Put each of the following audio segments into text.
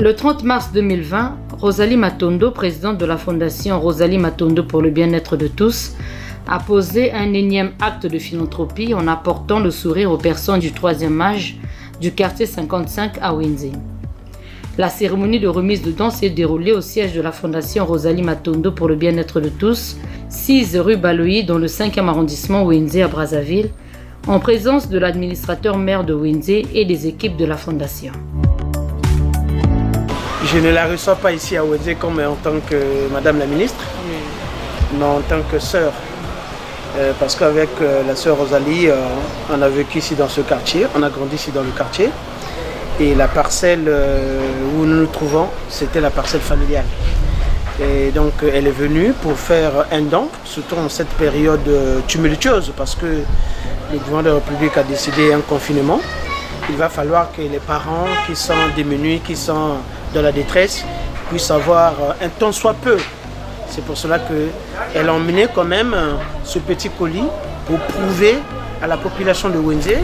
Le 30 mars 2020, Rosalie Matondo, présidente de la Fondation Rosalie Matondo pour le bien-être de tous, a posé un énième acte de philanthropie en apportant le sourire aux personnes du 3e âge du quartier 55 à Wenze. La cérémonie de remise de dons s'est déroulée au siège de la Fondation Rosalie Matondo pour le bien-être de tous, 6 rue Baloyi dans le 5e arrondissement Wenze à Brazzaville, en présence de l'administrateur maire de Wenze et des équipes de la Fondation. Je ne la reçois pas ici à Wenze comme en tant que Madame la ministre, mais en tant que sœur. Parce qu'avec la sœur Rosalie, on a vécu ici dans ce quartier, on a grandi ici dans le quartier. Et la parcelle où nous nous trouvons, c'était la parcelle familiale. Et donc elle est venue pour faire un don, surtout en cette période tumultueuse, parce que le gouvernement de la République a décidé un confinement. Il va falloir que les parents qui sont démunis, qui sont dans la détresse, puissent avoir un tant soit peu. C'est pour cela qu'elle a emmené quand même ce petit colis pour prouver à la population de Wenze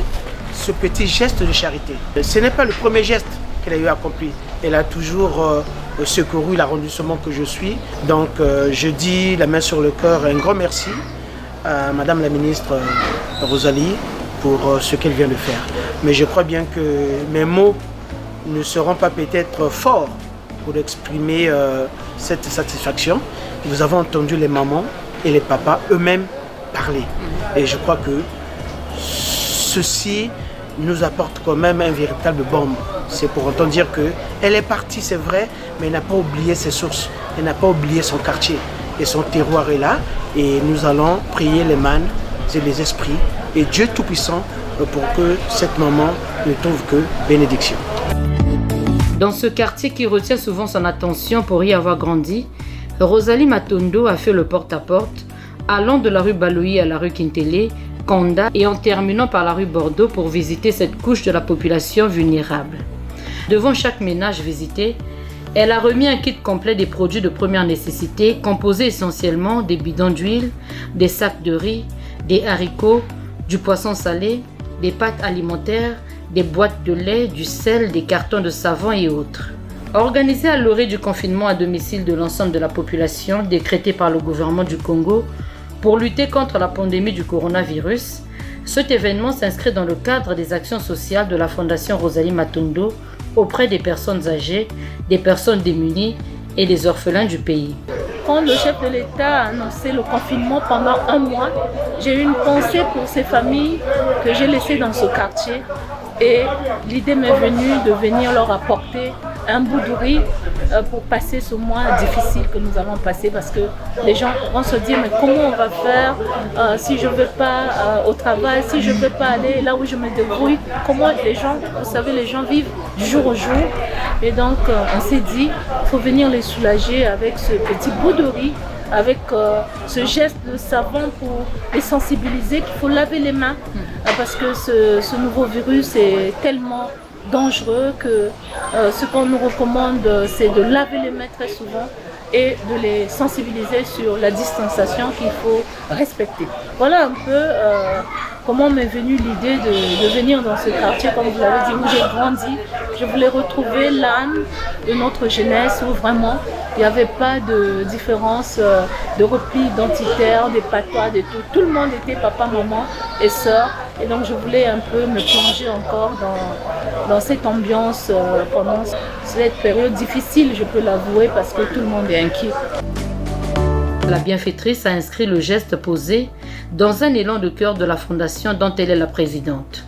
ce petit geste de charité. Ce n'est pas le premier geste qu'elle a eu accompli. Elle a toujours secouru l'arrondissement que je suis. Donc je dis la main sur le cœur un grand merci à Madame la ministre Rosalie pour ce qu'elle vient de faire. Mais je crois bien que mes mots ne seront pas peut-être forts pour exprimer cette satisfaction. Vous avez entendu les mamans et les papas eux-mêmes parler. Et je crois que ceci nous apporte quand même un véritable baume. C'est pour autant dire qu'elle est partie, c'est vrai, mais elle n'a pas oublié ses sources. Elle n'a pas oublié son quartier. Et son terroir est là. Et nous allons prier les mânes et les esprits et Dieu Tout-Puissant pour que cette maman ne trouve que bénédiction. Dans ce quartier qui retient souvent son attention pour y avoir grandi, Rosalie Matondo a fait le porte-à-porte, allant de la rue Baloyi à la rue Kintele, Kanda et en terminant par la rue Bordeaux pour visiter cette couche de la population vulnérable. Devant chaque ménage visité, elle a remis un kit complet des produits de première nécessité composé essentiellement des bidons d'huile, des sacs de riz, des haricots, du poisson salé, des pâtes alimentaires, des boîtes de lait, du sel, des cartons de savon et autres. Organisé à l'orée du confinement à domicile de l'ensemble de la population décrété par le gouvernement du Congo pour lutter contre la pandémie du coronavirus, cet événement s'inscrit dans le cadre des actions sociales de la Fondation Rosalie Matondo auprès des personnes âgées, des personnes démunies et des orphelins du pays. Quand le chef de l'État a annoncé le confinement pendant 1 mois, j'ai eu une pensée pour ces familles que j'ai laissées dans ce quartier. Et l'idée m'est venue de venir leur apporter un bout de riz pour passer ce mois difficile que nous allons passer, parce que les gens vont se dire mais comment on va faire si je ne vais pas au travail, si je ne vais pas aller là où je me débrouille, comment les gens, vous savez, les gens vivent du jour au jour. Et donc on s'est dit il faut venir les soulager avec ce petit bout de riz, avec ce geste de savon pour les sensibiliser qu'il faut laver les mains parce que ce nouveau virus est tellement dangereux que ce qu'on nous recommande c'est de laver les mains très souvent et de les sensibiliser sur la distanciation qu'il faut respecter. Voilà un peu comment m'est venue l'idée de venir dans ce quartier, comme vous l'avez dit, où j'ai grandi. Je voulais retrouver l'âme de notre jeunesse où vraiment il n'y avait pas de différence de repli identitaire, des patois, de tout. Tout le monde était papa, maman et sœur. Et donc je voulais un peu me plonger encore dans cette ambiance pendant cette période difficile, je peux l'avouer, parce que tout le monde est inquiet. La bienfaitrice a inscrit le geste posé dans un élan de cœur de la Fondation dont elle est la présidente.